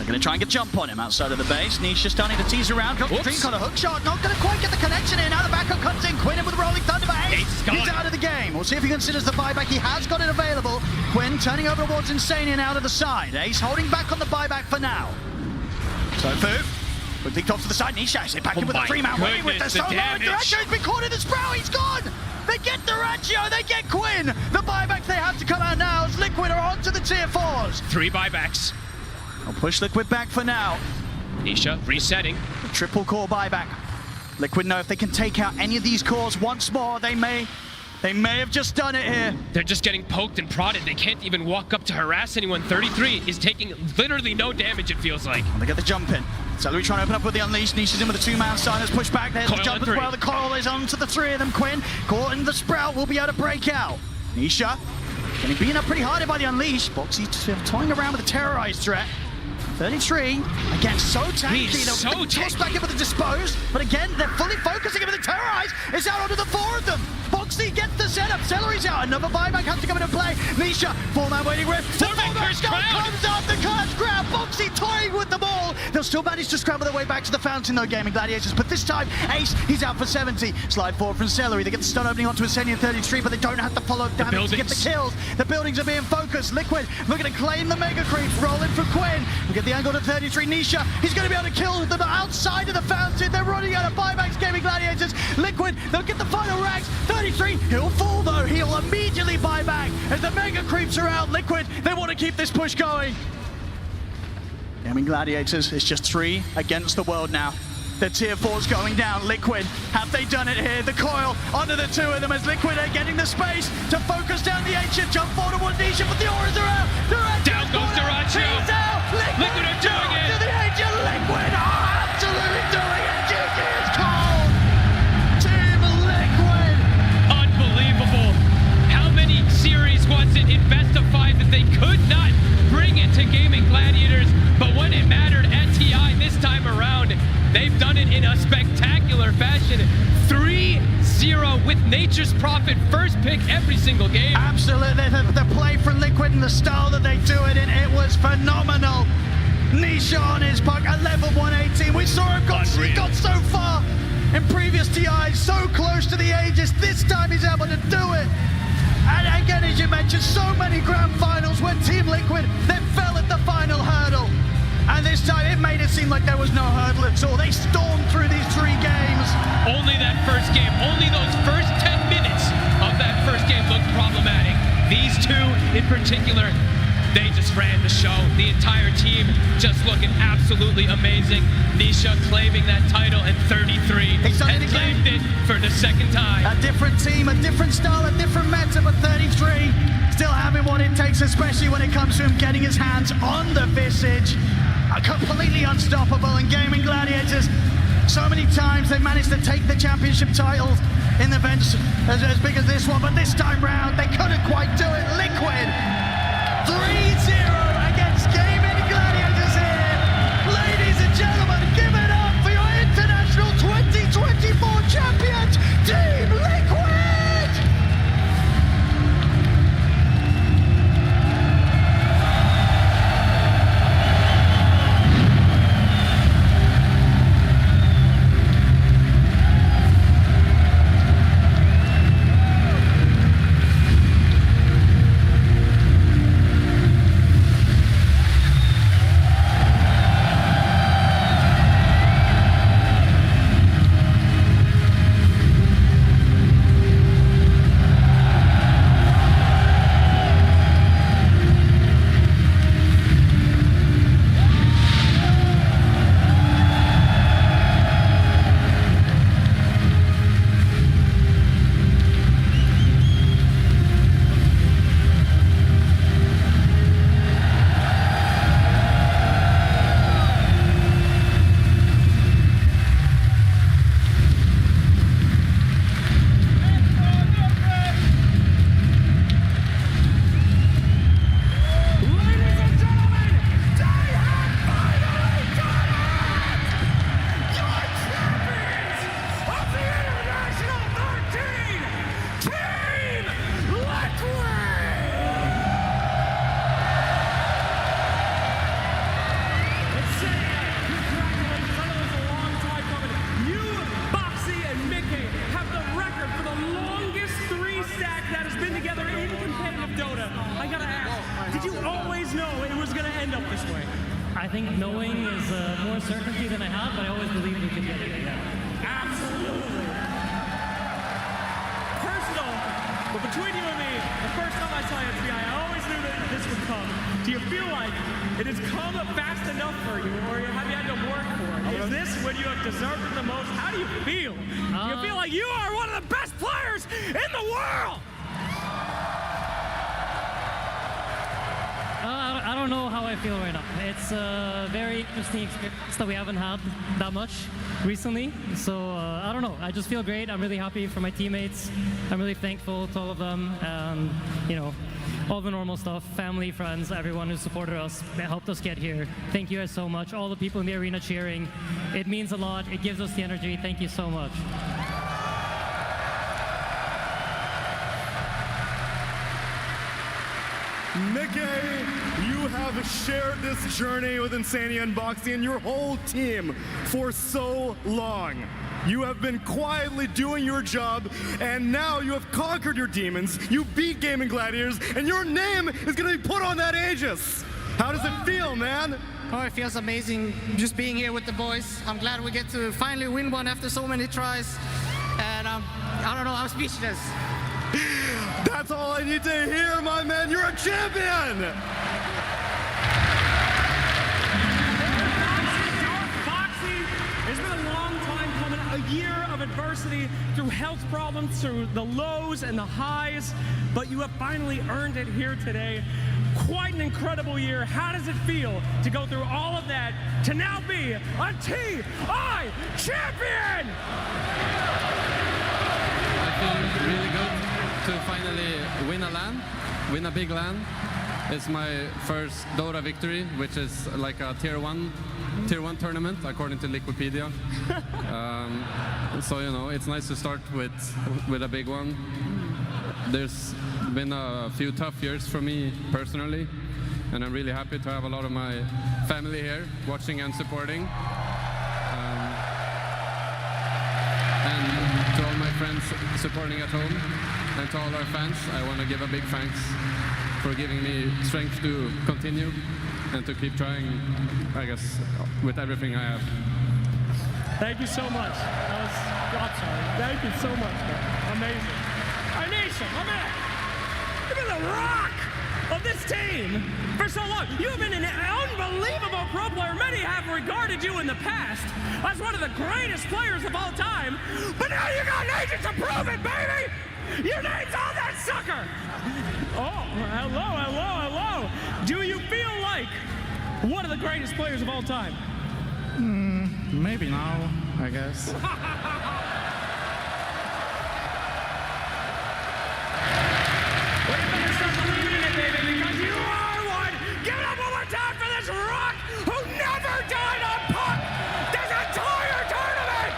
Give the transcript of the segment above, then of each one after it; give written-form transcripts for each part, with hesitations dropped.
They're going to try and get jump on him outside of the base. Nisha starting to tease around. Got the drink on a hook shot. Not going to quite get the connection in. Now the backup comes in. Quinn in with a rolling thunder by Ace. He's out of the game. We'll see if he considers the buyback. He has got it available. Quinn turning over towards Insanian out of the side. Ace holding back on the buyback for now. So Fu, quickly tops to the side. Nisha is hit back in with a 3-man wave with the solo. Ratio's been caught in the sprout. He's gone. They get the Ratio. They get Quinn. The buyback they have to come out now as Liquid are onto the tier 4s. 3 buybacks. I'll push Liquid back for now. Nisha resetting. The triple core buyback. Liquid know if they can take out any of these cores once more, they may have just done it here. They're just getting poked and prodded. They can't even walk up to harass anyone. 33 is taking literally no damage, it feels like. They get the jump in. Celery trying to open up with the Unleash. Nisha's in with a 2-man silence. Push back. There's the jump as well. The coil is on to the 3 of them. Quinn caught in the sprout will be able to break out. Nisha getting beaten up pretty hard by the Unleash. Boxy toying around with a terrorized threat. 33, again, so tanky. They'll toss back in with the Dispose, but again, they're fully focusing him with the Terrorize. It's out onto the 4 of them. Boxy gets the setup. Celery's out. Another buyback has to come into play. Nisha, 4-man waiting rift. The 4-man comes out. The Curse grab. Boxy toying with the ball. They'll still manage to scramble their way back to the fountain, though, Gaming Gladiators. But this time, Ace, he's out for 70. Slide forward from Celery. They get the stun opening onto Ascension 33, but they don't have the follow damage to get the kills. The buildings are being focused. Liquid looking to claim the Mega Creeps. Rolling for Quinn. We get the angle to 33. Nisha, he's going to be able to kill them outside of the fountain. They're running out of buybacks, Gaming Gladiators. Liquid, they'll get the final rags. 33, he'll fall though. He'll immediately buy back as the Mega Creeps are out. Liquid, they want to keep this push going. Gaming Gladiators, it's just 3 against the world now. The tier 4's going down. Liquid, have they done it here? The coil onto the 2 of them as Liquid are getting the space to focus down the ancient. Jump forward towards Nisha, but the auras are out. Down goes Duratio. He's out. Liquid are doing it. To the ancient. Liquid are absolutely doing it. GG is cold. Team Liquid. Unbelievable. How many series was it in best of 5 that they could not bring it to Gaming Gladiators? But when it mattered at TI this time around, they've done it in a spectacular fashion. 3-0 with Nature's Prophet first pick every single game. Absolutely, the play from Liquid and the style that they do it in, it was phenomenal. Nisha on his puck, a level 118. We saw him got so far in previous TIs, so close to the Aegis. This time he's able to do it. And again, as you mentioned, so many grand finals when Team Liquid, they fell at the final hurdle. And this time it made it seem like there was no hurdle at all. They stormed through these 3 games. Only that first game, only those first 10 minutes of that first game looked problematic. These 2 in particular, they just ran the show. The entire team just looking absolutely amazing. Nisha claiming that title at 33 and claimed it for the 2nd time. A different team, a different style, a different meta, but 33 still having what it takes, especially when it comes to him getting his hands on the Visage. Completely unstoppable in Gaming Gladiators. So many times they've managed to take the championship titles in events as big as this one, but this time round they couldn't quite do it. Liquid 3-0 against Gaming Gladiators here. Ladies and gentlemen, give it up for your International 2024 champions, Team Liquid! end up this way? I think knowing is more certainty than I have, but I always believe we can get it. Yeah. Absolutely. Personal, but between you and me, the first time I saw you at TI, I always knew that this would come. Do you feel like it has come fast enough for you, or have you had to work for it? Is this when you have deserved it the most? How do you feel? Do you feel like you are one of the best players in the world? I don't know how I feel right now. It's a very interesting experience that we haven't had that much recently. So I don't know. I just feel great. I'm really happy for my teammates. I'm really thankful to all of them, and you know, all the normal stuff. Family, friends, everyone who supported us, that helped us get here. Thank you guys so much. All the people in the arena cheering. It means a lot. It gives us the energy. Thank you so much. Mickey, you have shared this journey with Insania and Boxy and your whole team for so long. You have been quietly doing your job, and now you have conquered your demons, you beat Gaming Gladiators, and your name is going to be put on that Aegis. How does it feel, man? Oh, it feels amazing just being here with the boys. I'm glad we get to finally win one after so many tries. And I don't know, I'm speechless. That's all I need to hear, my man. You're a champion! Boxy, it's been a long time coming, a year of adversity through health problems, through the lows and the highs, but you have finally earned it here today. Quite an incredible year. How does it feel to go through all of that to now be a TI champion? I feel really good to finally win a big LAN. It's my first Dota victory, which is like a tier one tournament according to Wikipedia. So you know, it's nice to start with a big one. There's been a few tough years for me personally, and I'm really happy to have a lot of my family here watching and supporting. And to all my friends supporting at home, and to all our fans, I want to give a big thanks for giving me strength to continue and to keep trying, I guess, with everything I have. Thank you so much. I'm sorry. Thank you so much, man. Amazing. Nisha, my man, you've been the rock of this team for so long. You've been an unbelievable pro player. Many have regarded you in the past as one of the greatest players of all time. But now you got an agent to prove it, baby! Your name's on that sucker! Oh, hello. Do you feel like one of the greatest players of all time? Maybe now, I guess. Well, you better start believing in it, baby, because you are one! Give it up one more time for this rock who never died on puck this entire tournament!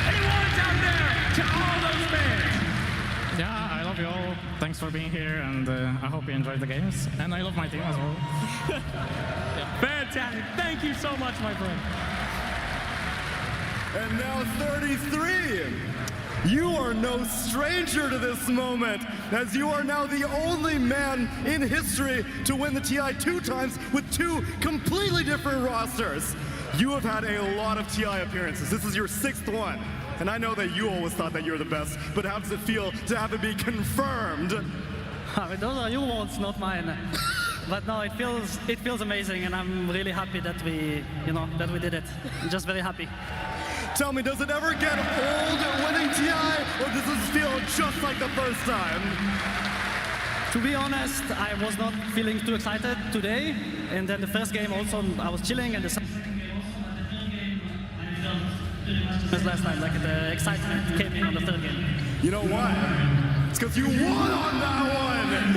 Any words out there to all those fans? Yeah, I love you all. Thanks for being here, and I hope you enjoyed the games. And I love my team as well. Fantastic. Thank you so much, my friend. And now 33. You are no stranger to this moment, as you are now the only man in history to win the TI 2 times with two completely different rosters. You have had a lot of TI appearances. This is your 6th one. And I know that you always thought that you were the best, but how does it feel to have it be confirmed? Those are your words, not mine. But no, it feels amazing, and I'm really happy that we did it. I'm just very happy. Tell me, does it ever get old winning TI, or does this feel just like the first time? To be honest, I was not feeling too excited today, and then the first game also I was chilling, and the second game also last time, like the excitement came in on the third game. You know why? It's because you won on that one!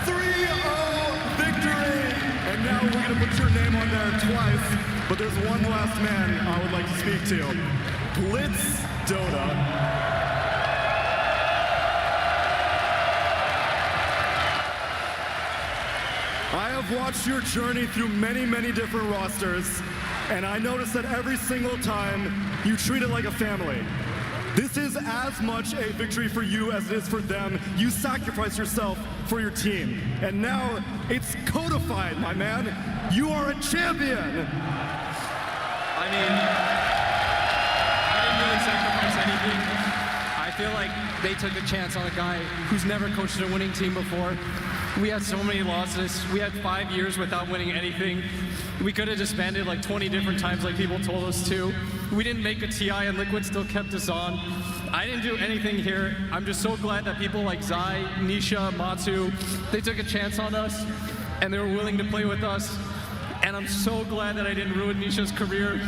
3-0 victory! And now we're gonna put your name on there twice, but there's one last man I would like to speak to. Blitz Dota. I have watched your journey through many, many different rosters, and I noticed that every single time you treat it like a family. This is as much a victory for you as it is for them. You sacrifice yourself for your team. And now it's codified, my man. You are a champion. I mean, I didn't really sacrifice anything. I feel like they took a chance on a guy who's never coached a winning team before. We had so many losses. We had 5 years without winning anything. We could have disbanded like 20 different times like people told us to. We didn't make a TI and Liquid still kept us on. I didn't do anything here. I'm just so glad that people like Zai, Nisha, Matsu, they took a chance on us and they were willing to play with us. And I'm so glad that I didn't ruin Nisha's career.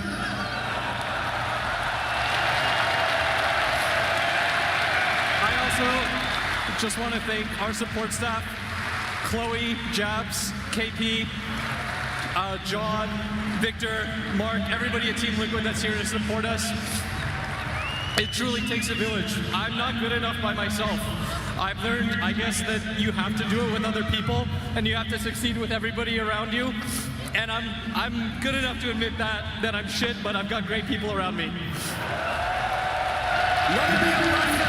I also just want to thank our support staff, Chloe, Jabs, KP, John, Victor, Mark, everybody at Team Liquid that's here to support us. It truly takes a village. I'm not good enough by myself. I've learned, I guess, that you have to do it with other people and you have to succeed with everybody around you. And I'm good enough to admit that I'm shit, but I've got great people around me. Let it be a lesson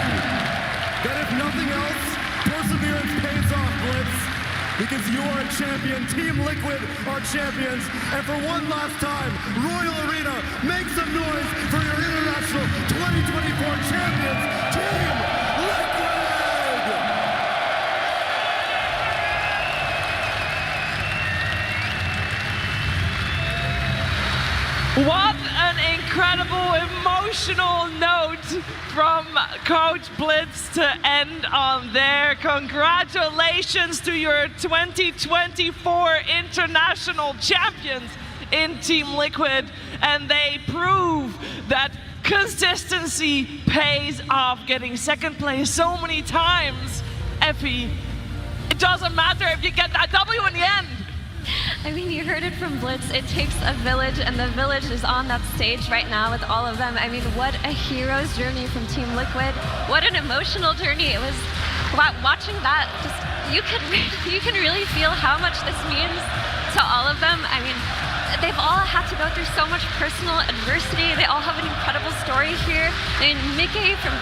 that if nothing else, perseverance pays off, Blitz. Because you are a champion. Team Liquid are champions. And for one last time, Royal Arena, make some noise for your International 2024 champions, Team Liquid! What an incredible emotional note from Coach Blitz to end on there. Congratulations to your 2024 international champions in Team Liquid. And they prove that consistency pays off. Getting second place so many times, Effie, it doesn't matter if you get that W in the end. I mean, you heard it from Blitz. It takes a village, and the village is on that stage right now with all of them. I mean, what a hero's journey from Team Liquid. What an emotional journey. It was, watching that, just you can really feel how much this means to all of them. I mean, they've all had to go through so much personal adversity. They all have an incredible story here. I mean, Mickey from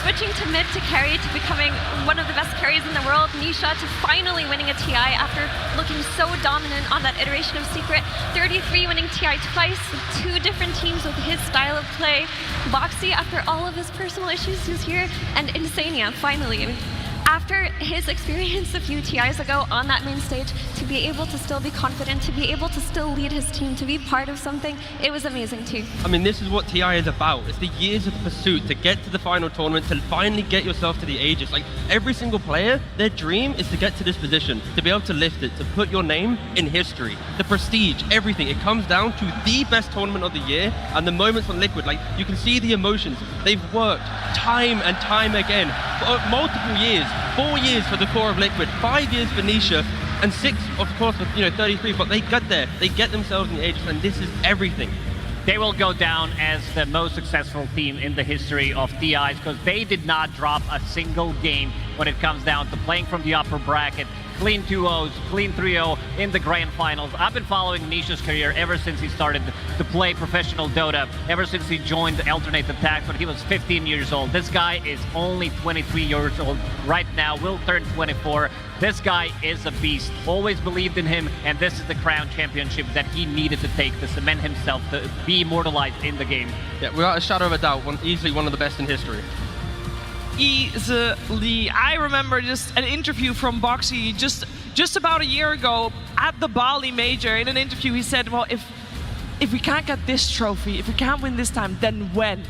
switching to mid to carry to becoming one of the best carries in the world. Nisha to finally winning a TI after looking so dominant on that iteration of Secret. 33 winning TI twice with 2 different teams with his style of play. Boxy, after all of his personal issues, who's here. And Insania, finally. I mean, after his experience a few TIs ago on that main stage, to be able to still be confident, to be able to still lead his team, to be part of something, it was amazing too. I mean, this is what TI is about. It's the years of pursuit to get to the final tournament, to finally get yourself to the Aegis. Like, every single player, their dream is to get to this position, to be able to lift it, to put your name in history. The prestige, everything, it comes down to the best tournament of the year, and the moments on Liquid, like, you can see the emotions. They've worked time and time again for multiple years. 4 years for the core of Liquid, 5 years for Nisha, and 6, of course, for 33. But they got there. They get themselves in the Aegis, and this is everything. They will go down as the most successful team in the history of TIs because they did not drop a single game when it comes down to playing from the upper bracket. Clean 2-0s, clean 3-0 in the grand finals. I've been following Nisha's career ever since he started to play professional Dota, ever since he joined the Alternate Attacks when he was 15 years old. This guy is only 23 years old right now, will turn 24. This guy is a beast. Always believed in him, and this is the crown championship that he needed to take to cement himself to be immortalized in the game. Yeah, without a shadow of a doubt, easily one of the best in history. Easily. I remember just an interview from Boxy just about a year ago at the Bali Major. In an interview, he said, well, if we can't get this trophy, if we can't win this time, then when?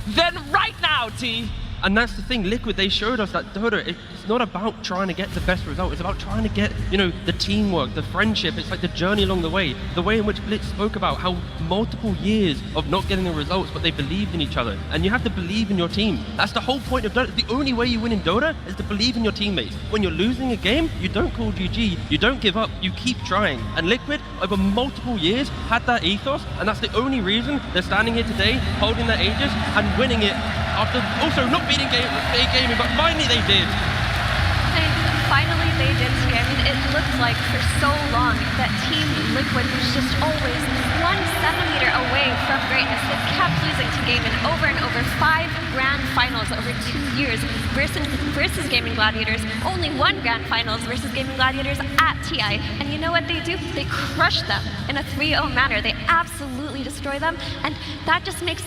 Then right now, T. And that's the thing, Liquid, they showed us that Dota, it's not about trying to get the best result, it's about trying to get, the teamwork, the friendship, it's like the journey along the way in which Blitz spoke about how multiple years of not getting the results, but they believed in each other. And you have to believe in your team. That's the whole point of Dota. The only way you win in Dota is to believe in your teammates. When you're losing a game, you don't call GG, you don't give up, you keep trying. And Liquid, over multiple years, had that ethos, and that's the only reason they're standing here today, holding their Aegis and winning it. After also not beating gaming, but finally they did. Finally they did too. I mean, it looked like for so long that Team Liquid was just always 1 centimeter away from greatness. They kept losing to Gaming over and over. 5 grand finals over 2 years versus Gaming Gladiators. Only 1 grand finals versus Gaming Gladiators at TI. And you know what they do? They crush them in a 3-0 manner. They absolutely destroy them. And that just makes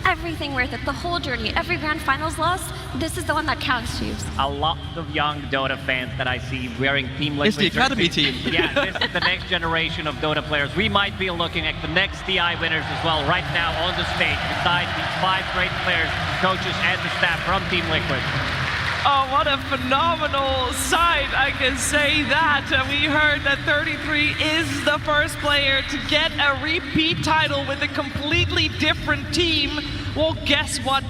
everything worth it. The whole journey, every grand finals loss, this is the one that counts, Chiefs. A lot of young Dota fans that I see wearing Team Liquid. It's the academy team. Yeah, this is the next generation of Dota players. We might be looking at the next TI winners as well right now on the stage, besides these 5 great players, coaches, and the staff from Team Liquid. Oh, what a phenomenal sight, I can say that. And we heard that 33 is the first player to get a repeat title with a completely different team. Well, guess what?